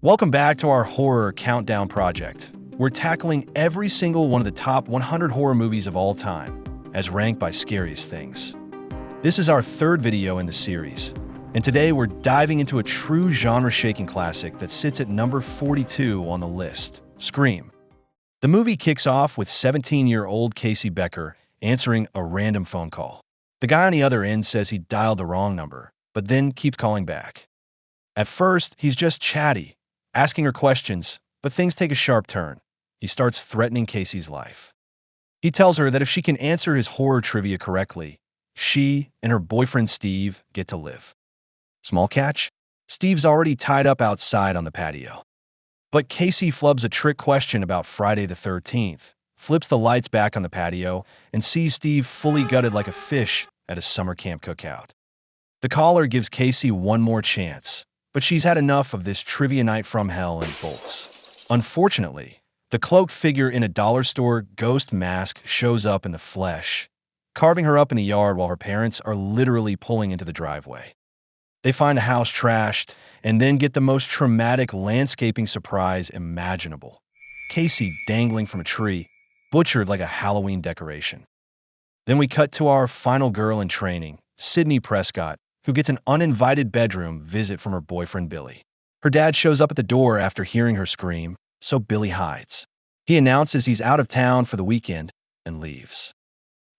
Welcome back to our horror countdown project. We're tackling every single one of the top 100 horror movies of all time, as ranked by scariest things. This is our third video in the series, and today we're diving into a true genre-shaking classic that sits at number 42 on the list, Scream. The movie kicks off with 17-year-old Casey Becker answering a random phone call. The guy on the other end says he dialed the wrong number, but then keeps calling back. At first, he's just chatty, asking her questions, but things take a sharp turn. He starts threatening Casey's life. He tells her that if she can answer his horror trivia correctly, she and her boyfriend Steve get to live. Small catch? Steve's already tied up outside on the patio. But Casey flubs a trick question about Friday the 13th, flips the lights back on the patio, and sees Steve fully gutted like a fish at a summer camp cookout. The caller gives Casey one more chance, but she's had enough of this trivia night from hell and bolts. Unfortunately, the cloaked figure in a dollar store ghost mask shows up in the flesh, carving her up in the yard while her parents are literally pulling into the driveway. They find the house trashed and then get the most traumatic landscaping surprise imaginable. Casey dangling from a tree, butchered like a Halloween decoration. Then we cut to our final girl in training, Sidney Prescott, who gets an uninvited bedroom visit from her boyfriend Billy. Her dad shows up at the door after hearing her scream, so Billy hides. He announces he's out of town for the weekend and leaves.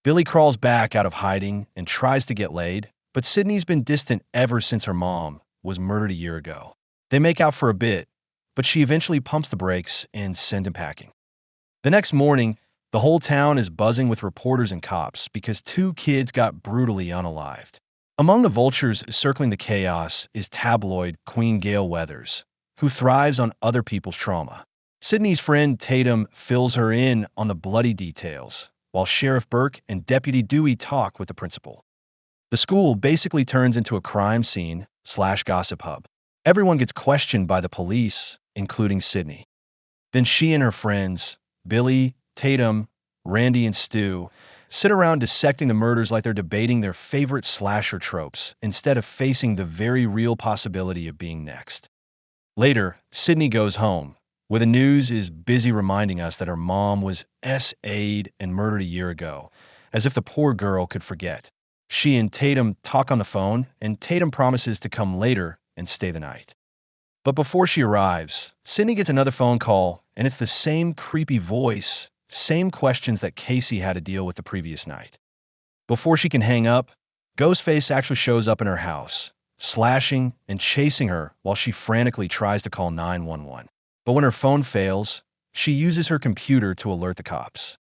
Billy crawls back out of hiding and tries to get laid, but Sidney's been distant ever since her mom was murdered a year ago. They make out for a bit, but she eventually pumps the brakes and sends him packing. The next morning, the whole town is buzzing with reporters and cops because two kids got brutally unalived. Among the vultures circling the chaos is tabloid Queen Gail Weathers, who thrives on other people's trauma. Sidney's friend Tatum fills her in on the bloody details, while Sheriff Burke and Deputy Dewey talk with the principal. The school basically turns into a crime scene/gossip hub. Everyone gets questioned by the police, including Sidney. Then she and her friends, Billy, Tatum, Randy, and Stu, sit around dissecting the murders like they're debating their favorite slasher tropes instead of facing the very real possibility of being next. Later, Sidney goes home, where the news is busy reminding us that her mom was SA'd and murdered a year ago, as if the poor girl could forget. She and Tatum talk on the phone, and Tatum promises to come later and stay the night. But before she arrives, Sidney gets another phone call, and it's the same creepy voice, same questions that Casey had to deal with the previous night. Before she can hang up, Ghostface actually shows up in her house, slashing and chasing her while she frantically tries to call 911. But when her phone fails, she uses her computer to alert the cops.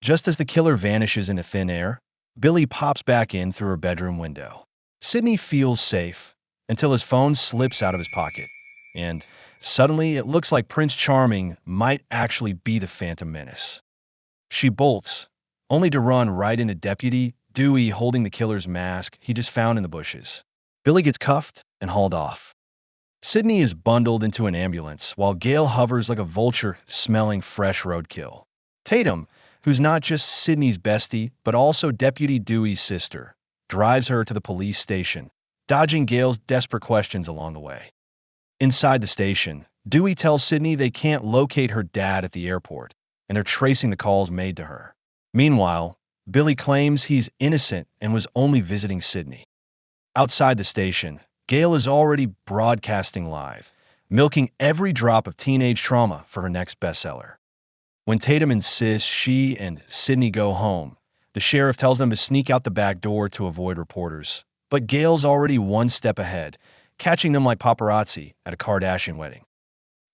Just as the killer vanishes into thin air, Billy pops back in through her bedroom window. Sidney feels safe until his phone slips out of his pocket, and suddenly it looks like Prince Charming might actually be the Phantom Menace. She bolts, only to run right into Deputy Dewey holding the killer's mask he just found in the bushes. Billy gets cuffed and hauled off. Sidney is bundled into an ambulance while Gail hovers like a vulture smelling fresh roadkill. Tatum, who's not just Sidney's bestie but also Deputy Dewey's sister, drives her to the police station, dodging Gail's desperate questions along the way. Inside the station, Dewey tells Sidney they can't locate her dad at the airport, and they're tracing the calls made to her. Meanwhile, Billy claims he's innocent and was only visiting Sidney. Outside the station, Gail is already broadcasting live, milking every drop of teenage trauma for her next bestseller. When Tatum insists she and Sidney go home, the sheriff tells them to sneak out the back door to avoid reporters. But Gail's already one step ahead, catching them like paparazzi at a Kardashian wedding.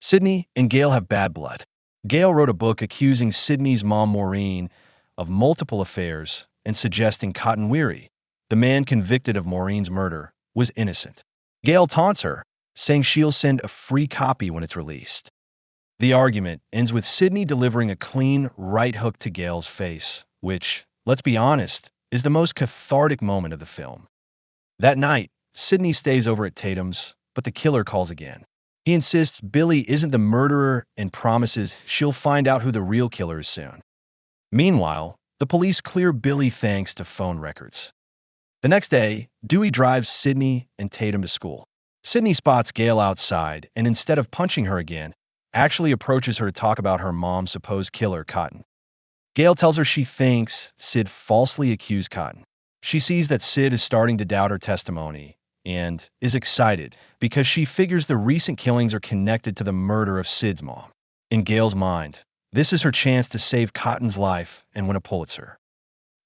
Sidney and Gail have bad blood. Gail wrote a book accusing Sidney's mom Maureen of multiple affairs and suggesting Cotton Weary, the man convicted of Maureen's murder, was innocent. Gail taunts her, saying she'll send a free copy when it's released. The argument ends with Sidney delivering a clean right hook to Gail's face, which, let's be honest, is the most cathartic moment of the film. That night, Sidney stays over at Tatum's, but the killer calls again. He insists Billy isn't the murderer and promises she'll find out who the real killer is soon. Meanwhile, the police clear Billy thanks to phone records. The next day, Dewey drives Sidney and Tatum to school. Sidney spots Gail outside and instead of punching her again, actually approaches her to talk about her mom's supposed killer, Cotton. Gail tells her she thinks Sid falsely accused Cotton. She sees that Sid is starting to doubt her testimony and is excited because she figures the recent killings are connected to the murder of Sid's mom. In Gail's mind, this is her chance to save Cotton's life and win a Pulitzer.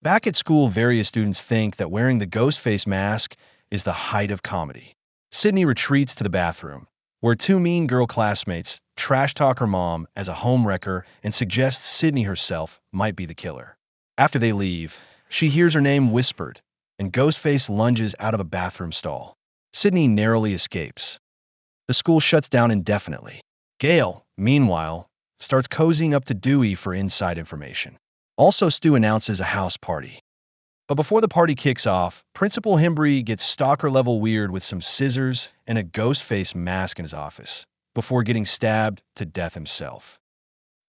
Back at school, various students think that wearing the Ghostface mask is the height of comedy. Sidney retreats to the bathroom, where two mean girl classmates trash-talk her mom as a homewrecker and suggest Sidney herself might be the killer. After they leave, she hears her name whispered, and Ghostface lunges out of a bathroom stall. Sidney narrowly escapes. The school shuts down indefinitely. Gail, meanwhile, starts cozying up to Dewey for inside information. Also, Stu announces a house party. But before the party kicks off, Principal Hembry gets stalker-level weird with some scissors and a Ghostface mask in his office, before getting stabbed to death himself.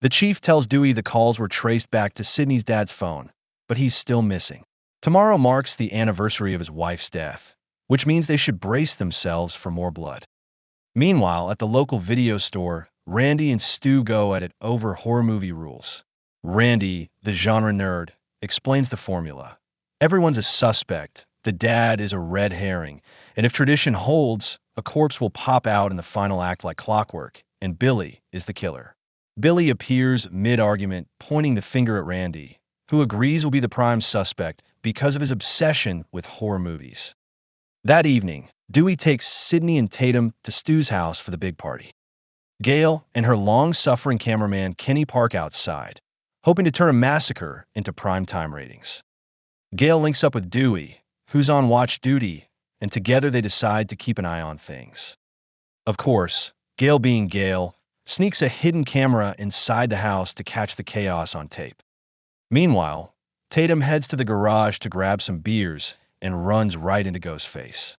The chief tells Dewey the calls were traced back to Sidney's dad's phone, but he's still missing. Tomorrow marks the anniversary of his wife's death, which means they should brace themselves for more blood. Meanwhile, at the local video store, Randy and Stu go at it over horror movie rules. Randy, the genre nerd, explains the formula. Everyone's a suspect, the dad is a red herring, and if tradition holds, a corpse will pop out in the final act like clockwork, and Billy is the killer. Billy appears mid-argument, pointing the finger at Randy, who agrees will be the prime suspect because of his obsession with horror movies. That evening, Dewey takes Sidney and Tatum to Stu's house for the big party. Gail and her long-suffering cameraman Kenny park outside, hoping to turn a massacre into primetime ratings. Gail links up with Dewey, who's on watch duty, and together they decide to keep an eye on things. Of course, Gail being Gail, sneaks a hidden camera inside the house to catch the chaos on tape. Meanwhile, Tatum heads to the garage to grab some beers and runs right into Ghostface.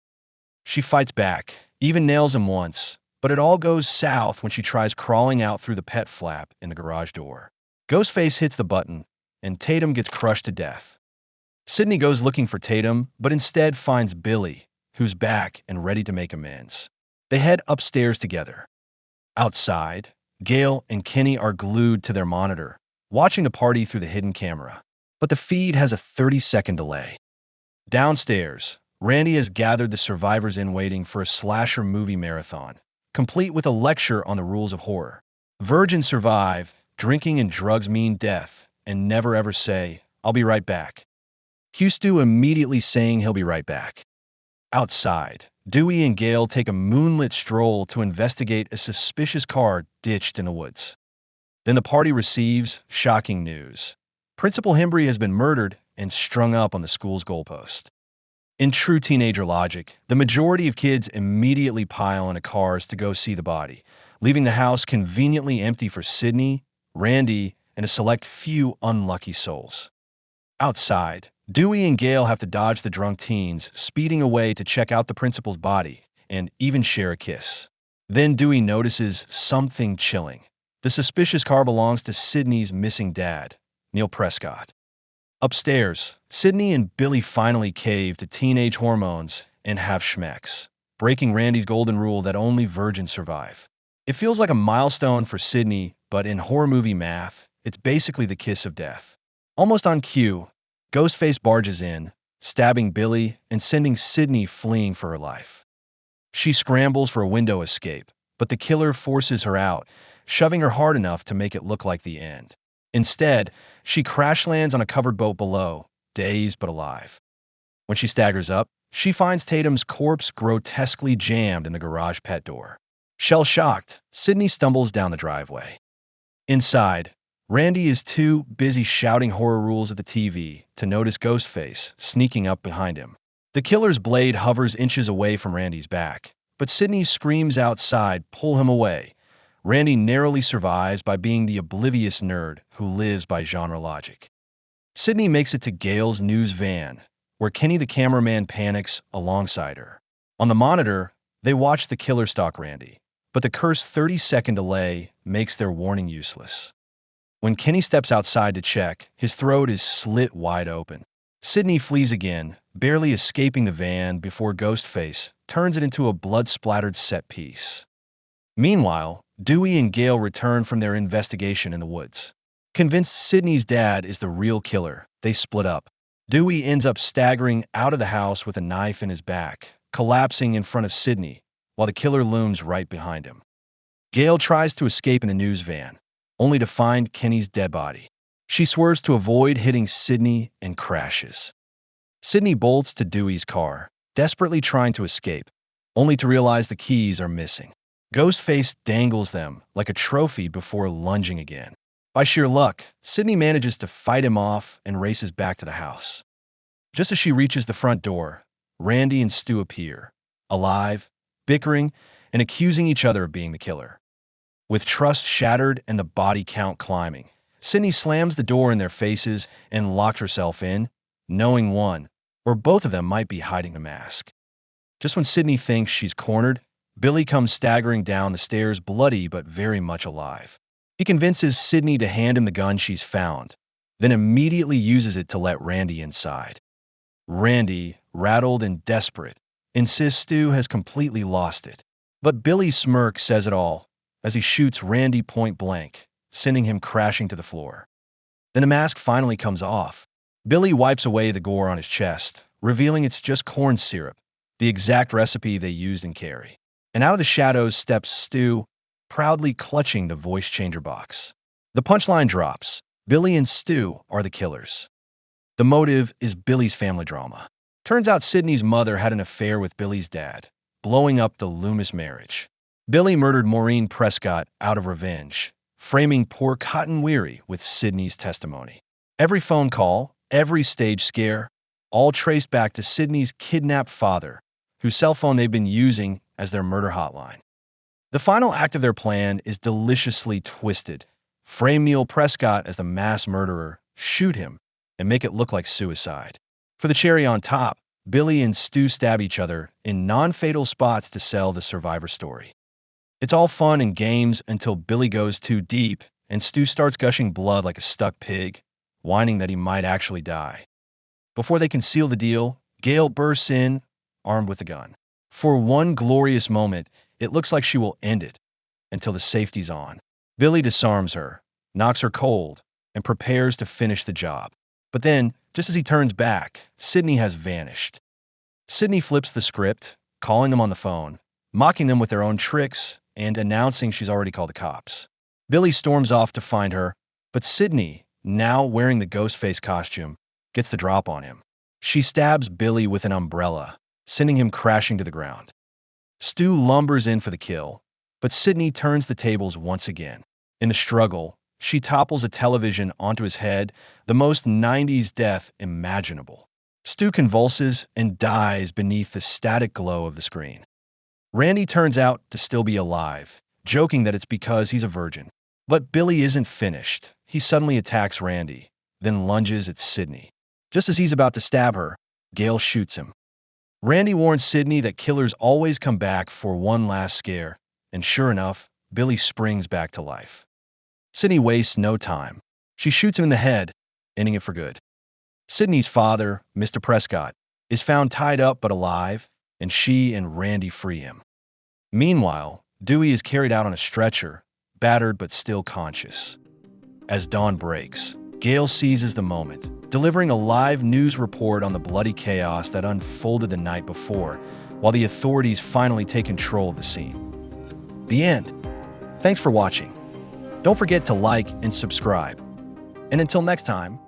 She fights back, even nails him once, but it all goes south when she tries crawling out through the pet flap in the garage door. Ghostface hits the button, and Tatum gets crushed to death. Sidney goes looking for Tatum, but instead finds Billy, who's back and ready to make amends. They head upstairs together. Outside, Gail and Kenny are glued to their monitor, watching the party through the hidden camera. But the feed has a 30-second delay. Downstairs, Randy has gathered the survivors in waiting for a slasher movie marathon, complete with a lecture on the rules of horror. Virgins survive, drinking and drugs mean death, and never ever say, "I'll be right back." Stu immediately saying he'll be right back. Outside, Dewey and Gail take a moonlit stroll to investigate a suspicious car ditched in the woods. Then the party receives shocking news. Principal Hembry has been murdered and strung up on the school's goalpost. In true teenager logic, the majority of kids immediately pile into cars to go see the body, leaving the house conveniently empty for Sidney, Randy, and a select few unlucky souls. Outside, Dewey and Gail have to dodge the drunk teens, speeding away to check out the principal's body and even share a kiss. Then Dewey notices something chilling. The suspicious car belongs to Sidney's missing dad, Neil Prescott. Upstairs, Sidney and Billy finally cave to teenage hormones and have schmecks, breaking Randy's golden rule that only virgins survive. It feels like a milestone for Sidney, but in horror movie math, it's basically the kiss of death. Almost on cue, Ghostface barges in, stabbing Billy and sending Sidney fleeing for her life. She scrambles for a window escape, but the killer forces her out, shoving her hard enough to make it look like the end. Instead, she crash lands on a covered boat below, dazed but alive. When she staggers up, she finds Tatum's corpse grotesquely jammed in the garage pet door. Shell-shocked, Sidney stumbles down the driveway. Inside, Randy is too busy shouting horror rules at the TV to notice Ghostface sneaking up behind him. The killer's blade hovers inches away from Randy's back, but Sidney's screams outside pull him away. Randy narrowly survives by being the oblivious nerd who lives by genre logic. Sidney makes it to Gail's news van, where Kenny the cameraman panics alongside her. On the monitor, they watch the killer stalk Randy, but the cursed 30-second delay makes their warning useless. When Kenny steps outside to check, his throat is slit wide open. Sidney flees again, barely escaping the van before Ghostface turns it into a blood-splattered set piece. Meanwhile, Dewey and Gale return from their investigation in the woods. Convinced Sidney's dad is the real killer, they split up. Dewey ends up staggering out of the house with a knife in his back, collapsing in front of Sidney, while the killer looms right behind him. Gale tries to escape in the news van, only to find Kenny's dead body. She swerves to avoid hitting Sidney and crashes. Sidney bolts to Dewey's car, desperately trying to escape, only to realize the keys are missing. Ghostface dangles them like a trophy before lunging again. By sheer luck, Sidney manages to fight him off and races back to the house. Just as she reaches the front door, Randy and Stu appear, alive, bickering, and accusing each other of being the killer. With trust shattered and the body count climbing, Sidney slams the door in their faces and locks herself in, knowing one or both of them might be hiding the mask. Just when Sidney thinks she's cornered, Billy comes staggering down the stairs, bloody but very much alive. He convinces Sidney to hand him the gun she's found, then immediately uses it to let Randy inside. Randy, rattled and desperate, insists Stu has completely lost it. But Billy's smirk says it all as he shoots Randy point blank, sending him crashing to the floor. Then the mask finally comes off. Billy wipes away the gore on his chest, revealing it's just corn syrup, the exact recipe they used in Carrie. And out of the shadows steps Stu, proudly clutching the voice changer box. The punchline drops. Billy and Stu are the killers. The motive is Billy's family drama. Turns out Sidney's mother had an affair with Billy's dad, blowing up the Loomis marriage. Billy murdered Maureen Prescott out of revenge, framing poor Cotton Weary with Sidney's testimony. Every phone call, every stage scare, all traced back to Sidney's kidnapped father, whose cell phone they've been using as their murder hotline. The final act of their plan is deliciously twisted. Frame Neil Prescott as the mass murderer, shoot him, and make it look like suicide. For the cherry on top, Billy and Stu stab each other in non-fatal spots to sell the survivor story. It's all fun and games until Billy goes too deep and Stu starts gushing blood like a stuck pig, whining that he might actually die. Before they can seal the deal, Gale bursts in, armed with a gun. For one glorious moment, it looks like she will end it, until the safety's on. Billy disarms her, knocks her cold, and prepares to finish the job. But then, just as he turns back, Sidney has vanished. Sidney flips the script, calling them on the phone, mocking them with their own tricks, and announcing she's already called the cops. Billy storms off to find her, but Sidney, now wearing the Ghostface costume, gets the drop on him. She stabs Billy with an umbrella, sending him crashing to the ground. Stu lumbers in for the kill, but Sidney turns the tables once again. In the struggle, she topples a television onto his head, the most 90s death imaginable. Stu convulses and dies beneath the static glow of the screen. Randy turns out to still be alive, joking that it's because he's a virgin. But Billy isn't finished. He suddenly attacks Randy, then lunges at Sidney. Just as he's about to stab her, Gale shoots him. Randy warns Sidney that killers always come back for one last scare, and sure enough, Billy springs back to life. Sidney wastes no time. She shoots him in the head, ending it for good. Sidney's father, Mr. Prescott, is found tied up but alive, and she and Randy free him. Meanwhile, Dewey is carried out on a stretcher, battered but still conscious. As dawn breaks, Gale seizes the moment, delivering a live news report on the bloody chaos that unfolded the night before, while the authorities finally take control of the scene. The end. Thanks for watching. Don't forget to like and subscribe. And until next time,